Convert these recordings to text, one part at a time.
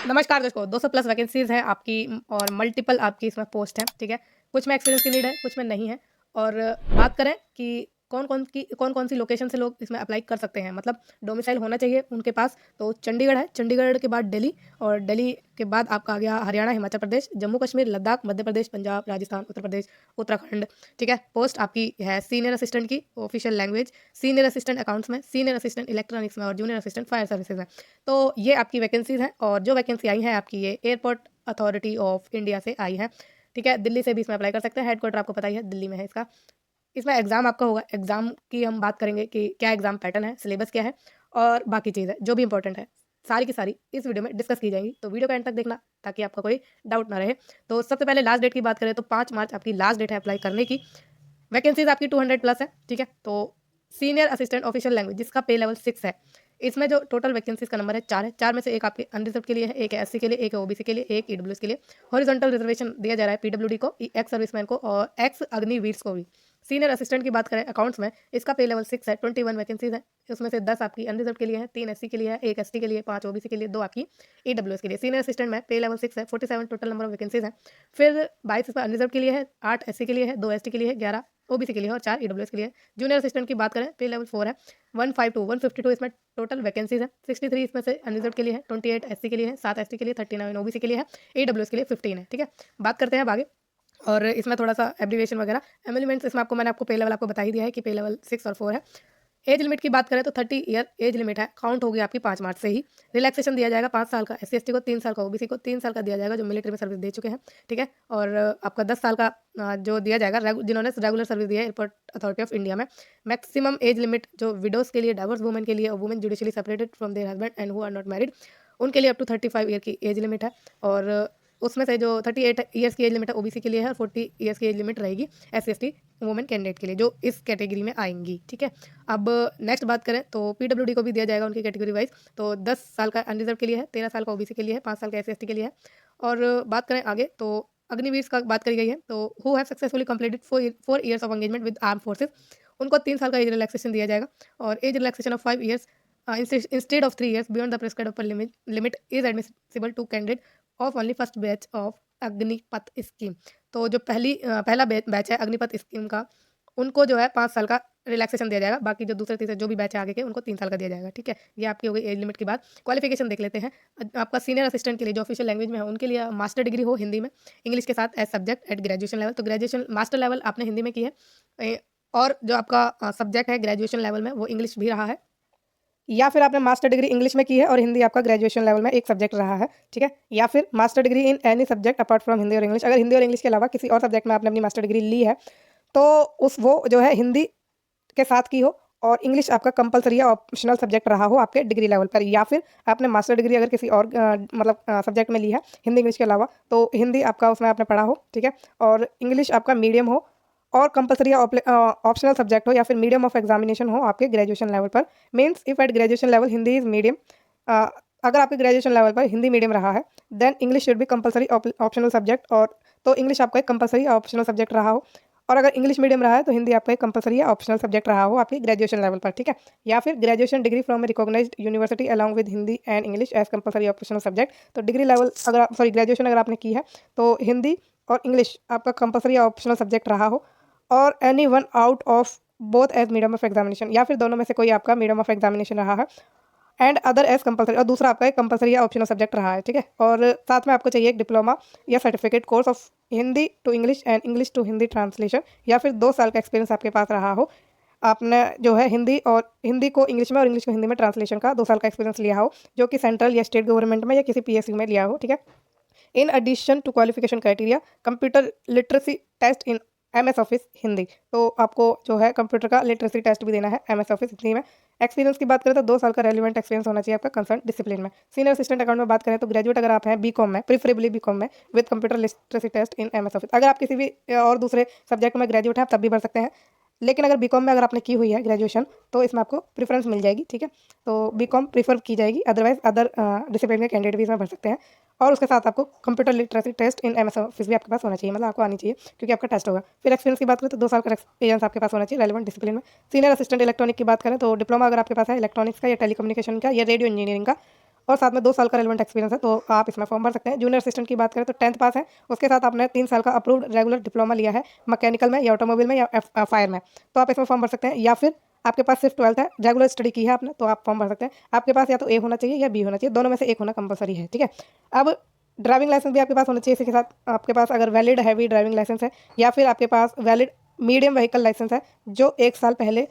नमस्कार दोस्तों, 200 plus vacancies हैं आपकी और मल्टीपल आपकी इसमें पोस्ट हैं, ठीक है? कुछ में एक्सपीरियंस की नीड है, कुछ में नहीं है। और बात करें कि कौन-कौन सी लोकेशन से लोग इसमें अप्लाई कर सकते हैं, मतलब डोमिसाइल होना चाहिए उनके पास। तो चंडीगढ़ है, चंडीगढ़ के बाद दिल्ली और दिल्ली के बाद आपका आ गया हरियाणा, हिमाचल प्रदेश, जम्मू कश्मीर, लद्दाख, मध्य प्रदेश, पंजाब, राजस्थान, उत्तर प्रदेश, उत्तराखंड, ठीक है? पोस्ट आपकी है सीनियर असिस्टेंट की, official language, senior assistant accounts में, सीनियर असिस्टेंट इलेक्ट्रॉनिक्स में और जूनियर असिस्टेंट फायर सर्विसेज में। तो ये आपकी वैकेंसीज़ हैं और जो वैकेंसी आई है आपकी ये एयरपोर्ट अथॉरिटी ऑफ इंडिया से आई है, ठीक है? दिल्ली से भी इसमें अप्लाई कर सकते हैं, हेडक्वार्टर आपको पता ही है दिल्ली में है इसका। इसमें एग्ज़ाम आपका होगा, एग्ज़ाम की हम बात करेंगे कि क्या एग्ज़ाम पैटर्न है, सिलेबस क्या है और बाकी चीज़ है, जो भी इंपॉर्टेंट है, सारी की सारी इस वीडियो में डिस्कस की जाएँगी। तो वीडियो को एंड तक देखना ताकि आपका कोई डाउट ना रहे। तो सबसे पहले लास्ट डेट की बात करें तो 5 मार्च आपकी लास्ट डेट है अप्लाई करने की। वैकेंसीज़ आपकी 200 प्लस है, ठीक है? तो सीनियर असिस्टेंट ऑफिशियल लैंग्वेज जिसका पे लेवल 6 है। इसमें जो टोटल वैकेंसीज़ का नंबर है 4 है। 4 में से एक आपके अनरिजर्व्ड के लिए है, एक है एससी के लिए, एक है ओबीसी के लिए, एक ईडब्ल्यूएस के लिए। हॉरिजॉन्टल रिजर्वेशन दिया जा रहा है पीडब्ल्यूडी को, एक्स सर्विसमैन को और एक्स अग्निवीर्स को भी। सीनियर असिस्टेंट की बात करें अकाउंट्स में, इसका पे लेवल 6 है, 21 वैकेंसीज़ हैं। उसमें से 10 आपकी अनरिजर्व्ड के लिए है, 3 एससी के लिए है, 1 एसटी के लिए, 5 ओबीसी के लिए, 2 आपकी ईडब्ल्यूएस के लिए। सीनियर असिस्टेंट में पे लेवल 6 है, 47 टोटल नंबर ऑफ वैकेंसीज़ हैं। फिर 22 इसमें अनरिजर्व्ड के लिए है, 8 एससी के लिए है, 2 एसटी के लिए है, 11 ओबीसी के लिए है और 4 ईडब्ल्यूएस के लिए है। जूनियर असिस्टेंट की बात करें पे लेवल 4 है, 152 152 इसमें टोटल वैकेंसीज़ है। 63 इसमें से अनरिजर्व्ड के लिए है, 28 एससी के लिए है, 7 एसटी के लिए, 39 ओबीसी के लिए है, ईडब्ल्यूएस के लिए 15 है, ठीक है? बात करते हैं अब आगे। और इसमें थोड़ा-सा एब्रिविएशन वगैरह, एमिलिमेंट्स इसमें मैंने आपको पे लेवल आपको बता ही दिया है कि पे लेवल 6 और 4 है। एज लिमिट की बात करें तो 30 ईयर एज लिमिट है, काउंट होगी आपकी 5 मार्च से ही। रिलैक्सेशन दिया जाएगा 5 साल का एससी-एसटी को, 3 साल का ओबीसी को, 3 साल का दिया जाएगा जो मिलिट्री में सर्विस दे चुके हैं, ठीक है? और आपका 10 साल का जो दिया जाएगा जिन्होंने रेगुलर सर्विस दी है एयरपोर्ट अथॉरिटी ऑफ इंडिया में। मैक्सिमम एज लिमिट जो विडोज़ के लिए, डाइवोर्स वुमेन के लिए और women judicially separated from their husband and who are not married, उनके लिए अप टू 35 ईयर की एज लिमिट है। और उसमें से जो 38 ईयर्स की एज लिमिट है ओबीसी के लिए है और 40 ईयर्स की एज लिमिट रहेगी एससी-एसटी वुमेन कैंडिडेट के लिए जो इस कैटेगरी में आएंगी, ठीक है? अब नेक्स्ट बात करें तो पीडब्ल्यूडी को भी दिया जाएगा उनकी कैटेगरी वाइज। तो 10 साल का अनरिजर्व के लिए है, 13 साल का ओबीसी के लिए है, 5 साल का एससी-एसटी के लिए है। और बात करें आगे तो अग्निवीर का बात करी गई है, तो who have successfully completed 4 years of engagement with arm forces, उनको 3 साल का एज रिलैक्सेशन दिया जाएगा। और age relaxation of 5 years instead of 3 years beyond the prescribed upper limit is admissible to candidate of only first batch of Agnipath scheme. तो जो पहला batch है अग्निपथ स्कीम का, उनको जो है 5 साल का रिलैक्सेशन दिया जाएगा। बाकी जो दूसरे तीसरे जो भी बैच है आगे के उनको 3 साल का दिया जाएगा, ठीक है? ये आपकी हो गई एज लिमिट की बात। क्वालिफिकेशन देख लेते हैं। आपका सीनियर असिस्टेंट के लिए जो ऑफिशियल लैंग्वेज में है उनके लिए मास्टर डिग्री हो हिंदी में, इंग्लिश के साथ as subject at graduation level. तो ग्रेजुएशन मास्टर लेवल आपने हिंदी में की है। और जो आपका सब्जेक्ट है ग्रेजुएशन लेवल में वो इंग्लिश भी रहा है, या फिर आपने मास्टर डिग्री इंग्लिश में की है और हिंदी आपका ग्रेजुएशन लेवल में एक सब्जेक्ट रहा है, ठीक है? या फिर master degree in any subject apart from Hindi और इंग्लिश, अगर हिंदी और इंग्लिश के अलावा किसी और सब्जेक्ट में आपने अपनी मास्टर डिग्री ली है तो वो जो है हिंदी के साथ की हो और इंग्लिश आपका कंपलसरी या ऑप्शनल सब्जेक्ट रहा हो आपके डिग्री लेवल पर। या फिर आपने मास्टर डिग्री अगर किसी और मतलब सब्जेक्ट में ली है हिंदी इंग्लिश के अलावा, तो हिंदी आपका उसमें आपने पढ़ा हो, ठीक है? और इंग्लिश आपका मीडियम हो और कंपलसरी या ऑप्शनल सब्जेक्ट हो या फिर मीडियम ऑफ एग्जामिनेशन हो आपके ग्रेजुएशन लेवल पर। Means if at graduation level Hindi is medium, अगर आपके ग्रेजुएशन लेवल पर हिंदी मीडियम रहा है then English should be compulsory optional subject. और तो इंग्लिश आपका एक कंपलसरी ऑप्शनल सब्जेक्ट रहा हो, और अगर इंग्लिश मीडियम रहा है तो हिंदी आपका एक कंपलसरी या ऑप्शनल सब्जेक्ट रहा हो आपकी ग्रेजुएशन लेवल पर, ठीक है? या फिर graduation degree from a recognised university along with Hindi and English as compulsory optional subject. तो डिग्री लेवल अगर ग्रेजुएशन अगर आपने की है तो हिंदी और इंग्लिश आपका कंपलसरी या ऑप्शनल सब्जेक्ट रहा हो, और any one out of both as medium of examination, या फिर दोनों में से कोई आपका मीडियम ऑफ एग्जामिनेशन रहा है, एंड अदर एज कंपलसरी, और दूसरा आपका एक कंपलसरी या ऑप्शनल सब्जेक्ट रहा है, ठीक है? और साथ में आपको चाहिए एक डिप्लोमा या certificate course of Hindi to English and English to Hindi translation, या फिर 2 साल का एक्सपीरियंस आपके पास रहा हो, आपने जो है हिंदी को इंग्लिश में और इंग्लिश को हिंदी में ट्रांसलेशन का 2 साल का एक्सपीरियंस लिया हो, जो कि सेंट्रल या स्टेट गवर्नमेंट में या किसी पीएसयू में लिया हो, ठीक है? In addition to qualification criteria computer literacy test in MS Office Hindi, तो आपको जो है कंप्यूटर का लिटरेसी टेस्ट भी देना है एमएस ऑफिस हिंदी में। एक्सपीरियंस की बात करें तो 2 साल का रेलिवेंट एक्सपीरियंस होना चाहिए आपका कंसर्न डिसिप्लिन में। सीनियर असिस्टेंट अकाउंट में बात करें तो ग्रेजुएट अगर आप हैं बीकॉम में, प्रीफरेबली बीकॉम में with computer literacy test in MS Office. अगर आप किसी भी और दूसरे सब्जेक्ट में ग्रेजुएट हैं आप तब भी भर सकते हैं, लेकिन अगर बीकॉम में अगर आपने की हुई है ग्रेजुएशन तो इसमें आपको प्रेफरेंस मिल जाएगी, ठीक है? तो बीकॉम प्रीफर की जाएगी, अदरवाइज अदर डिसिप्लिन के कैंडिडेट भी इसमें भर सकते हैं। और उसके साथ आपको computer literacy test in MS Office भी आपके पास होना चाहिए, मतलब आपको आनी चाहिए क्योंकि आपका टेस्ट होगा। फिर एक्सपीरियंस की बात करें तो 2 साल का एक्सपीरियंस आपके पास होना चाहिए रेलेवेंट डिसिप्लिन में। सीनियर असिस्टेंट इलेक्ट्रॉनिक की बात करें तो डिप्लोमा अगर आपके पास है इलेक्ट्रॉनिक्स का या टेलीकम्युनिकेशन का या रेडियो इंजीनियरिंग का, और साथ में 2 साल का रेलेवेंट एक्सपीरियंस है तो आप इसमें फॉर्म भर सकते हैं। जूनियर असिस्टेंट की बात करें तो 10th पास है, उसके साथ आपने 3 साल का अप्रूव्ड रेगुलर डिप्लोमा लिया है मैकेनिकल में या ऑटोमोबाइल में या फायर में, तो आप इसमें फॉर्म भर सकते हैं। या फिर आपके पास सिर्फ 12th है, रेगुलर स्टडी की है आपने, तो आप फॉर्म भर सकते हैं। आपके पास या तो ए होना चाहिए या बी होना चाहिए, दोनों में से एक होना कंपलसरी है, ठीक है। अब ड्राइविंग लाइसेंस भी आपके पास होना चाहिए, इसी के साथ आपके पास अगर वैलिड हैवी ड्राइविंग लाइसेंस है या फिर आपके पास वैलिड मीडियम व्हीकल लाइसेंस है जो 1 साल पहले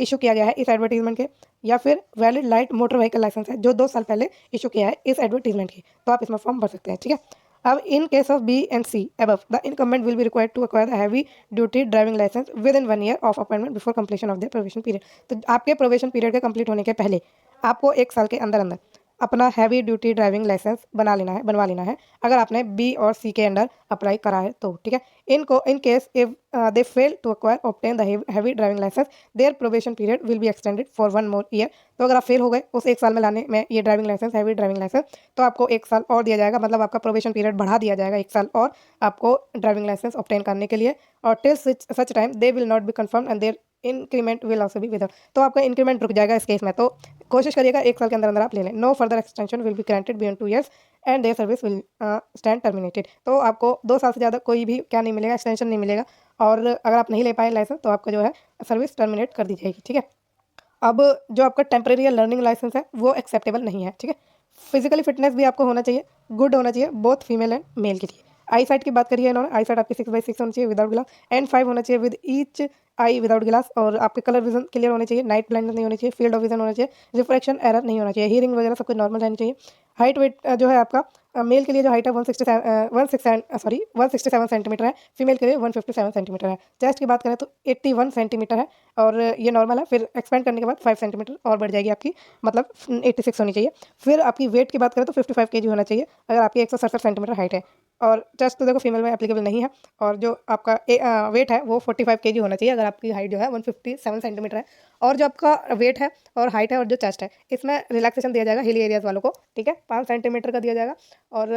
इशू किया गया है इस एडवर्टीजमेंट के, या फिर valid light motor vehicle licence है जो 2 साल पहले इशू किया है इस एडवर्टीजमेंट की, तो आप इसमें फॉर्म भर सकते हैं, ठीक है। अब in case of B and C above, the incumbent will be required to acquire the heavy duty driving licence within 1 year of appointment before completion of the probation period. तो आपके probation period के complete होने के पहले आपको 1 साल के अंदर अंदर अपना हैवी ड्यूटी ड्राइविंग लाइसेंस बनवा लेना है अगर आपने बी और सी के अंडर अप्लाई करा है तो, ठीक है। In case if they fail to acquire obtain the heavy driving licence their probation period will be extended for 1 more year। तो अगर आप फेल हो गए उस 1 साल में लाने में ये driving licence heavy driving licence, तो आपको 1 साल और दिया जाएगा, मतलब आपका प्रोबेशन पीरियड बढ़ा दिया जाएगा 1 साल और आपको ड्राइविंग लाइसेंस ऑब्टेन करने के लिए। और till such time they will not be confirm and their increment will also be without, तो आपका इंक्रीमेंट रुक जाएगा इस केस में। तो कोशिश करिएगा 1 साल के अंदर अंदर आप ले लें। No further extension will be granted beyond 2 years and their service will stand terminated. तो आपको 2 साल से ज़्यादा कोई भी क्या नहीं मिलेगा, एक्सटेंशन नहीं मिलेगा, और अगर आप नहीं ले पाए लाइसेंस तो आपका जो है सर्विस टर्मिनेट कर दी जाएगी, ठीक है। अब जो आपका टेम्परेरी या लर्निंग लाइसेंस है वो एक्सेप्टेबल नहीं है, ठीक है। फिजिकली फिटनेस भी आपको होना चाहिए, गुड होना चाहिए, बोथ फीमेल एंड मेल के लिए। आई साइट की बात करिए इन्होंने, आई साइट आपकी 6/6 होनी चाहिए विदाउट ग्लास, एंड 5 होना चाहिए with each I without glass, और आपके कलर विजन क्लियर होने चाहिए, नाइट ब्लाइंडनेस नहीं होनी चाहिए, फील्ड ऑफ विजन होना चाहिए, रिफ्रैक्शन एरर नहीं होना चाहिए, हियरिंग वगैरह सब कुछ नॉर्मल रहनी चाहिए। हाइट वेट जो है आपका मेल के लिए जो हाइट है 167 सेंटीमीटर है, फीमेल के लिए 157 सेंटीमीटर है। चेस्ट की बात करें तो 81 सेंटीमीटर है और ये नॉर्मल है, फिर एक्सपेंड करने के बाद 5 सेंटीमीटर और बढ़ जाएगी आपकी, मतलब 86 होनी चाहिए। फिर आपकी वेट की बात करें तो 55 kg होना चाहिए अगर आपकी 167 सेंटीमीटर हाइट है, और चेस्ट तो देखो फीमेल में एप्लीकेबल नहीं है। और जो आपका वेट है वो 45 kg होना चाहिए अगर आपकी हाइट जो है 157 सेंटीमीटर है। और जो आपका वेट है और हाइट है और जो चेस्ट है इसमें रिलैक्सेशन दिया जाएगा हिली एरियाज वालों को, ठीक है, 5 सेंटीमीटर का दिया जाएगा। और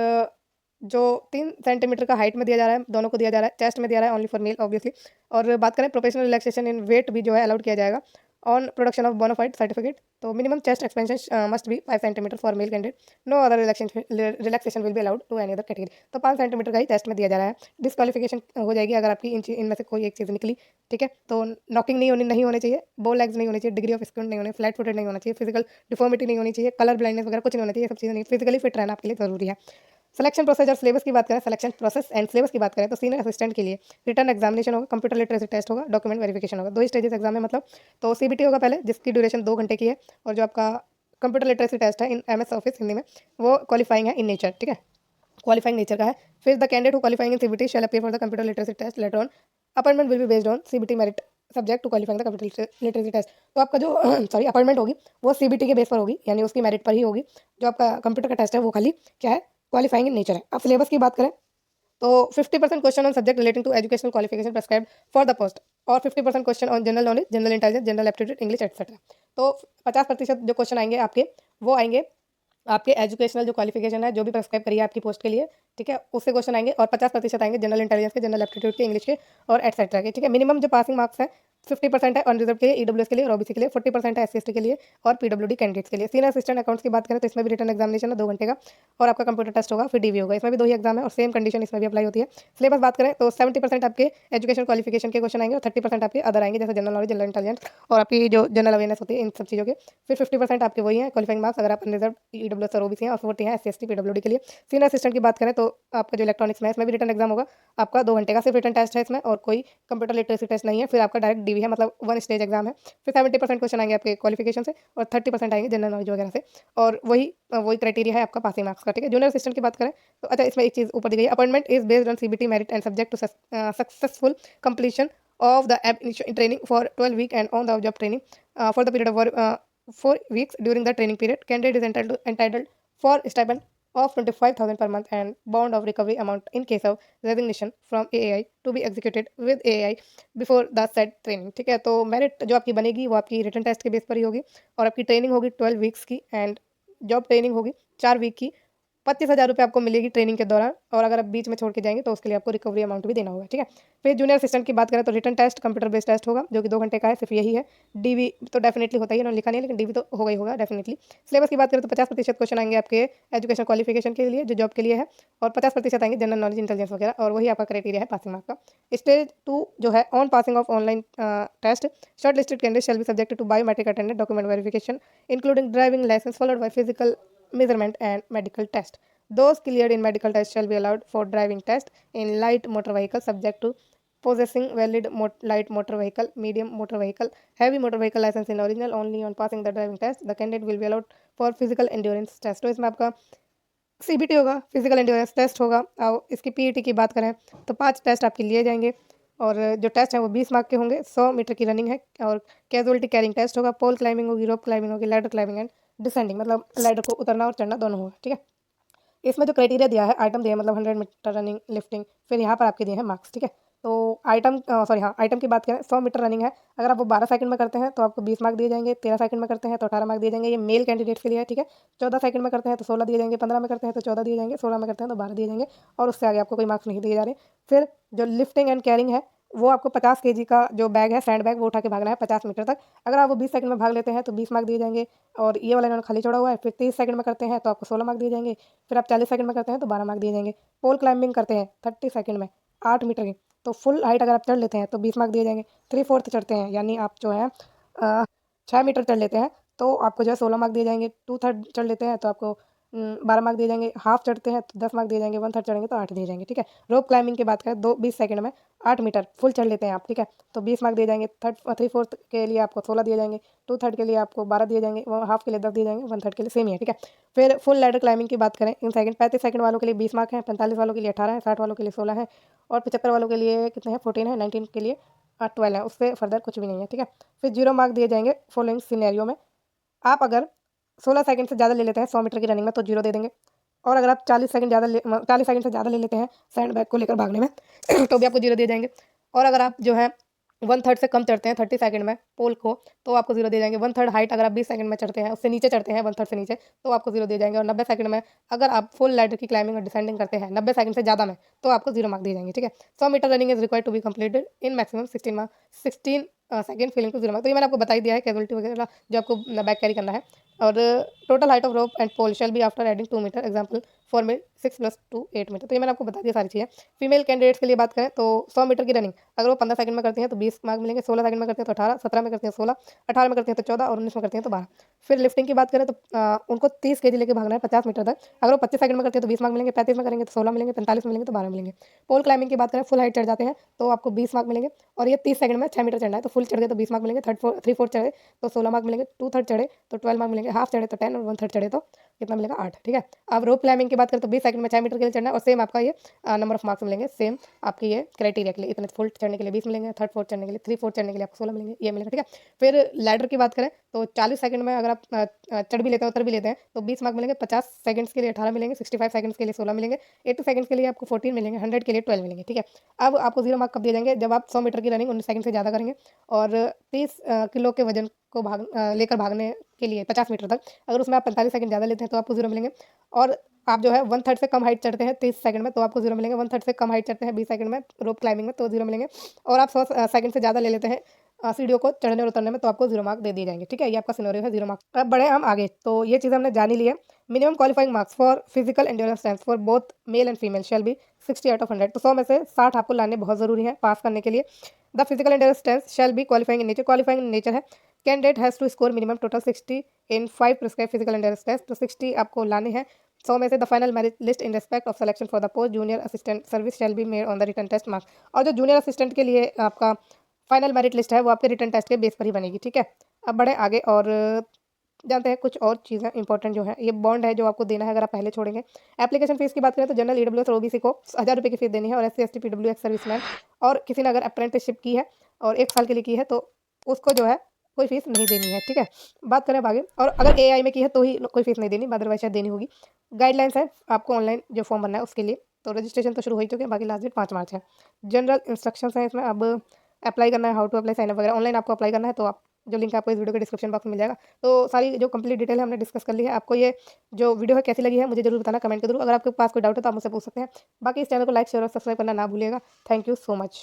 जो 3 सेंटीमीटर का हाइट में दिया जा रहा है, दोनों को दिया जा रहा है, चेस्ट में दिया रहा है ओनली फॉर मेल ऑब्वियसली। और बात करें प्रोफेशनल रिलैक्सेशन इन वेट भी जो है अलाउड किया जाएगा on production of bona fide certificate. तो minimum chest expansion must be 5 centimetre for male candidate, no other relaxation will be allowed to any other category. तो 5 सेंटीमीटर का ही चेस्ट में दिया जा रहा है। डिस्क्वालिफिकेशन हो जाएगी अगर आपकी इनमें से कोई एक चीज़ निकली, ठीक है। तो नॉकिंग नहीं होनी चाहिए, बो लेग्स नहीं होनी चाहिए, डिग्री ऑफ स्किन नहीं होनी, फ्लैट फुटेड नहीं होना चाहिए, फिजिकल डिफॉर्मिटी नहीं होनी चाहिए, कलर ब्लाइंडनेस वगैरह कुछ नहीं होना चाहिए, सब चीज़ें नहीं। फिजिकली फिट रहना आपके लिए जरूरी है। सिलेक्शन प्रोसेस और सिलेबस की बात करें, सिलेक्शन प्रोसेस एंड सिलेबस की बात करें तो सीनियर असिस्टेंट के लिए रिटर्न एग्जामिनेशन होगा, कंप्यूटर लिटरेसी टेस्ट होगा, डॉक्यूमेंट वेरिफिकेशन होगा, 2 स्टेजेस एग्जाम है मतलब। तो सीबीटी होगा पहले जिसकी ड्यूरेशन 2 घंटे की है, और जो आपका कंप्यूटर लिटरेसी टेस्ट है इन एमएस ऑफिस हिंदी में वो क्वालिफाइंग है इन नेचर, ठीक है, क्वालिफाइंग नेचर का है। फिर the candidate who qualifying in CBT shall appear for the computer literacy test later on, appointment will be based on CBT merit subject to qualifying the computer literacy test. तो आपका जो sorry appointment होगी वो CBT के base पर होगी, यानी उसकी मेरिट पर ही होगी। जो आपका कंप्यूटर का टेस्ट है वो खाली क्या है, क्वालिफाइंग इन नेचर है। अब सिलेबस की बात करें तो 50% question on subject relating to educational qualification prescribed for the post, और 50% question on general knowledge, general intelligence, general aptitude, English etcetera. तो 50% जो क्वेश्चन आएंगे आपके वो आएंगे आपके एजुकेशनल जो क्वालिफिकेशन है जो भी प्रेस्क्राइब करिए आपकी पोस्ट के लिए, ठीक है, उससे क्वेश्चन आएंगे। और 50% आएंगे जनरल इंटेलिजेंस के, जनरल एप्टीट्यूड के, इंग्लिश के और एटसेट्रा के, ठीक है। मिनिमम जो पासिंग मार्क्स है 50% है अनरिजर्व के लिए, ईडब्ल्यूएस के लिए और ओबीसी के लिए, 40% है एससी एसटी के लिए और पीडब्ल्यूडी कैंडिडेट्स के लिए। सीनियर असिस्टेंट अकाउंट्स की बात करें तो इसमें भी रिटर्न एग्जामिनेशन है 2 घंटे का, और आपका कंप्यूटर टेस्ट होगा, फिर डीवी होगा, इसमें भी 2 ही एग्जाम है और सेम कंडीशन इसमें भी अप्लाई होती है। सिलेबस बात करें तो 70% आपके एजुकेशन क्वालिफिकेशन के क्वेश्चन आएंगे और 30% आपके अदर आएंगे जैसे जनरल नॉलेज, जनरल इंटेलिजेंस और आपकी जो जनरल अवेयरनेस होती है इन सब चीज़ों के। फिर 50% आपके वही है क्वालिफाइंग मार्क्स अगर आप अनरिजर्व, ईडब्ल्यूएस और ओबीसी हैं, और 40 है एससी एसटी पीडब्ल्यूडी के लिए। सीनियर असिस्टेंट की बात करें तो आपका जो इलेक्ट्रॉनिक्स में है इसमें भी रिटर्न एग्जाम होगा आपका 2 घंटे का, सिर्फ रिटर्न टेस्ट है इसमें और कोई कंप्यूटर लिटरेसी टेस्ट नहीं है। फिर आपका डायरेक्ट डीवी है, मतलब 1 स्टेज एग्जाम है। फिर 70% क्वेश्चन आएंगे आपके क्वालिफिकेशन से और 30% आएंगे जनरल नॉलेज वगैरह से, और वही क्राइटेरिया है आपका पासिंग मार्क्स का, ठीक है। जूनियर असिस्टेंट की बात करें तो अच्छा इसमें एक चीज़ ऊपर दी गई है, appointment is based on CBT merit and subject to successful completion of the training for 12 week and on the job training for the period of 4 weeks. During the training period candidate is entitled for stipend of 25,000 per month and bond of recovery amount in case of resignation from AAI to be executed with AAI before the said training, ठीक है। तो merit जो आपकी बनेगी वो आपकी written test के base पर ही होगी, और आपकी ट्रेनिंग होगी 12 वीक्स की एंड जॉब ट्रेनिंग होगी 4 वीक की, 25,000 रुपये आपको मिलेगी ट्रेनिंग के दौरान, और अगर आप बीच में छोड़ के जाएँगे तो उसके लिए आपको रिकवरी अमाउंट भी देना होगा, ठीक है। फिर जूनियर असिस्टेंट की बात करें तो written test computer based test होगा, जो कि 2 घंटे का है, सिर्फ यही है। डीवी तो डेफिनिटली होता ही है, उन्होंने लिखा नहीं है, लेकिन डीवी तो होगा ही होगा डेफिनिटली। सिलेबस की बात करें तो 50% क्वेश्चन आएँगे आपके एजुकेशन क्वालिफिकेशन के लिए, जो जॉब के लिए है, और 50% आएँगे जनरल नॉलेज, इंटेलिजेंस वगैरह, और वही आपका क्राइटेरिया है पासिंग मार्क का। स्टेज 2 जो है on passing of online test, shortlisted candidate shall be subjected to biometric attendance document verification including driving licence followed by physical measurement and medical test. Those cleared in medical test shall be allowed for driving test in light motor vehicle subject to possessing valid light motor vehicle, medium motor vehicle, heavy motor vehicle license in original. Only on passing the driving test the candidate will be allowed for physical endurance test. तो इसमें आपका CBT होगा, physical endurance test होगा, और इसकी PET की बात करें तो 5 टेस्ट आपके लिए जाएंगे, और जो टेस्ट है वो 20 मार्क के होंगे। 100 मीटर की रनिंग है, और कैजुअलिटी कैरिंग टेस्ट होगा, पोल क्लाइंबिंग होगी, रोप क्लाइंबिंग होगी, लैडर क्लाइंबिंग एंड डिसेंडिंग, मतलब लैडर को उतरना और चढ़ना दोनों होगा, ठीक है। इसमें जो क्राइटेरिया दिया है, आइटम दिया है, मतलब 100 मीटर रनिंग, लिफ्टिंग, फिर यहाँ पर आपके दिए हैं मार्क्स, ठीक है। तो आइटम आइटम की बात करें, 100 मीटर रनिंग है, अगर आप वो 12 सेकंड में करते हैं तो आपको 20 मार्क दिए जाएंगे, 13 सेकंड में करते हैं तो 18 मार्क दिए जाएंगे, ये मेल कैंडिडेट के लिए है, ठीक है। 14 सेकंड में करते हैं तो 16 दिए जाएंगे, 15 में करते हैं तो 14 दिए जाएंगे, 16 में करते हैं तो 12 दिए जाएंगे, और उससे आगे आपको कोई मार्क्स नहीं दिए जा रहे। फिर जो लिफ्टिंग एंड कैरिंग है, वो आपको 50 केजी का जो बैग है, सैंड बैग, वो उठा के भागना है 50 मीटर तक। अगर आप वो 20 सेकंड में भाग लेते हैं तो 20 मार्क दिए जाएंगे, और ये वाला इन्होंने खाली छोड़ा हुआ है। फिर 30 सेकंड में करते हैं तो आपको 16 मार्क दिए जाएंगे। फिर आप 40 सेकंड में करते हैं तो 12 मार्क दिए जाएंगे। पोल क्लाइंबिंग करते हैं 30 सेकंड में 8 मीटर की, तो फुल हाइट अगर आप चढ़ लेते हैं तो 20 मार्क दिए जाएंगे। 3/4 चढ़ते हैं, यानी आप जो है 6 मीटर चढ़ लेते हैं तो आपको जो है 16 मार्क दिए जाएंगे। 2/3 चढ़ लेते हैं तो आपको 12 मार्क दिए जाएंगे। हाफ चढ़ते हैं तो 10 मार्क दिए जाएंगे। 1/3 चढ़ेंगे तो 8 दिए जाएंगे, ठीक है। रोप क्लाइंबिंग की बात करें, 20 सेकंड में 8 मीटर फुल चढ़ लेते हैं आप, ठीक है, तो 20 मार्क दिए जाएंगे। 3/4 के लिए आपको 16 दिए जाएंगे। 2/3 के लिए आपको 12 दिए जाएंगे। हाफ के लिए 10 दिए जाएंगे। 1/3 के लिए सेम ही है, ठीक है। फिर फुल लैडर क्लाइंबिंग की बात करें इन सेकंड, 35 सेकंड वालों के लिए 20 मार्क है, 45 वालों के लिए 18 है, 60 वालों के लिए 16 है, और 75 वालों के लिए कितने हैं, 14 है, 19 के लिए 12 है, उससे फर्दर कुछ भी नहीं है, ठीक है। फिर 0 मार्क दिए जाएंगे फॉलोइंग सिनेरियो में। आप अगर 16 सेकंड से ज़्यादा ले लेते हैं 100 मीटर की रनिंग में तो 0 दे देंगे, और अगर आप 40 सेकंड से ज़्यादा ले लेते हैं सैंड बैग को लेकर भागने में तो भी आपको 0 दिए जाएंगे। और अगर आप जो है 1/3 से कम चढ़ते हैं 30 सेकंड में पोल को, तो आपको 0 दिए जाएंगे। 1/3 हाइट अगर आप 20 सेकंड में चढ़ते हैं, उससे नीचे चढ़ते हैं 1/3 से नीचे, तो आपको 0 दिए जाएंगे। और 90 सेकंड में अगर आप फुल लैडर की क्लाइंबिंग और डिसेंडिंग करते हैं 90 सेकंड से ज़्यादा में, तो आपको 0 मार्क दिए जाएंगे, ठीक है। 100 metre running is required to be completed in maximum 16 second feeling to 0 mark. तो ये मैंने आपको बता ही दिया है, कैजुअलिटी वगैरह जो आपको बैक कैरी करना है। और total height of rope and pole shall be after adding 2 metre, example for male 6 + 2 8 metre. तो ये मैंने आपको बता दिया सारी चीज़ें। फीमेल कैंडिडेट्स के लिए बात करें तो 100 मीटर की रनिंग अगर वो 15 सेकंड में करती हैं तो 20 मार्क मिलेंगे। 16 सेकंड में करते हैं तो 18, 17 में करते हैं 16, 18 में करते हैं तो 14, और 19 में करते हैं तो 12। फिर लिफ्टिंग की बात करें तो उनको 30 केजी लेके भागना है 50 मीटर तक। अगर वो 25 सेकंड में करते हैं तो 20 मार्क मिलेंगे, 35 में करेंगे तो 16 मिलेंगे, 45 में मिलेंगे तो 12 मिलेंगे। पोल क्लाइंबिंग की बात करें, फुल हाइट चढ़ जाते हैं तो आपको 20 मार्क मिलेंगे, और ये 30 सेकंड में 6 मीटर चढ़ना है तो फुल चढ़ गए तो 20 मार्क मिलेंगे। 3/4 चढ़े तो 16 मार्क मिलेंगे। 2/3 चढ़े तो 12 मार्क मिलेंगे। हाफ चढ़े तो 10, और 1/3 चढ़े तो कितना मिलेगा 8, ठीक है। अब रोप क्लाइंबिंग की बात करें तो 20 सेकंड में 6 मीटर के लिए चढ़ना है, और सेम आपका ये नंबर ऑफ मार्क्स मिलेंगे, सेम आपकी ये क्राइटेरिया के लिए। इतने फुल चढ़ने के लिए 20 मिलेंगे, 3/4 चढ़ने के लिए 3/4 चढ़ने के लिए आपको 16 मिलेंगे, ये मिलेगा, ठीक है। फिर लैडर की बात करें तो 40 सेकंड में अगर आप चढ़ भी लेते हैं उतर भी लेते हैं तो 20 मार्क मिलेंगे। 50 सेकंड्स के लिए 18 मिलेंगे, 65 सेकंड्स के लिए 16 मिलेंगे, 80 सेकंड्स के लिए आपको 14 मिलेंगे, 100 के लिए 12 मिलेंगे, ठीक है। अब आपको 0 मार्क कब दिए जाएंगे, जब आप 100 मीटर की रनिंग 19 सेकंड से ज़्यादा करेंगे, और 30 किलो के वजन को लेकर भागने के लिए 50 मीटर तक, अगर उसमें आप 45 सेकंड ज़्यादा लेते हैं तो आपको 0 मिलेंगे। और आप जो है 1/3 से कम हाइट चढ़ते हैं 30 सेकंड में तो आपको 0 मिलेंगे। 1/3 से कम हाइट चढ़ते हैं 20 सेकंड में रोप क्लाइंबिंग में तो 0 मिलेंगे। और आप 100 सेकंड से ज़्यादा ले लेते हैं सीढ़ियों को चढ़ने और उतरने में तो आपको 0 मार्क दे दिए जाएंगे, ठीक है। ये आपका सिनेरियो है 0 मार्क। अब बढ़े हम आगे, तो ये चीज़ हमने जान ही ली है। Minimum qualifying marks for physical endurance test for both male and female shall be 60 out of 100। तो 100 में से 60 आपको लाने बहुत ज़रूरी है पास करने के लिए। The physical endurance test shall be qualifying in nature. Qualifying in nature है candidate has to score minimum total 60 in 5 prescribe physical endurance test. तो 60 आपको लाने हैं। 100 में से the final merit list in respect of selection for the post junior assistant service shall be made on the written test marks. और जो junior assistant के लिए आपका फाइनल मेरिट लिस्ट है वो आपके रिटन टेस्ट के बेस पर ही बनेगी, ठीक है। अब बढ़े आगे और जानते हैं कुछ और चीज़ें इंपॉर्टेंट जो है। ये बॉन्ड है जो आपको देना है अगर आप पहले छोड़ेंगे। एप्लीकेशन फीस की बात करें तो जनरल ईडब्ल्यूएस और ओबीसी को 1000 रुपये की फीस देनी है, और SC ST PW ex serviceman और किसी ने अगर अप्रेंटिसशिप की है और 1 साल के लिए की है तो उसको जो है कोई फीस नहीं देनी है, ठीक है। बात करें अब आगे, और अगर एआई में की है तो ही कोई फीस नहीं देनी, अदरवाइज शायद देनी होगी। गाइडलाइंस है आपको ऑनलाइन जो फॉर्म भरना है उसके लिए, तो रजिस्ट्रेशन तो शुरू हो ही चुके हैं, बाकी लास्ट डेट 5 मार्च है। जनरल इंस्ट्रक्शंस हैं इसमें। अब अप्लाई करना है, how to apply, sign up वगैरह ऑनलाइन आपको अप्लाई करना है तो आप जो लिंक आपको इस वीडियो के डिस्क्रिप्शन बॉक्स में मिल जाएगा। तो सारी जो कंप्लीट डिटेल है हमने डिस्कस कर ली है। आपको ये जो वीडियो है कैसी लगी है मुझे ज़रूर बताना कमेंट के थ्रू। अगर आपके पास कोई डाउट है तो आप मुझसे पूछ सकते हैं। बाकी इस चैनल को लाइक, शेयर और सब्सक्राइब करना ना भूलिएगा। Thank you so much.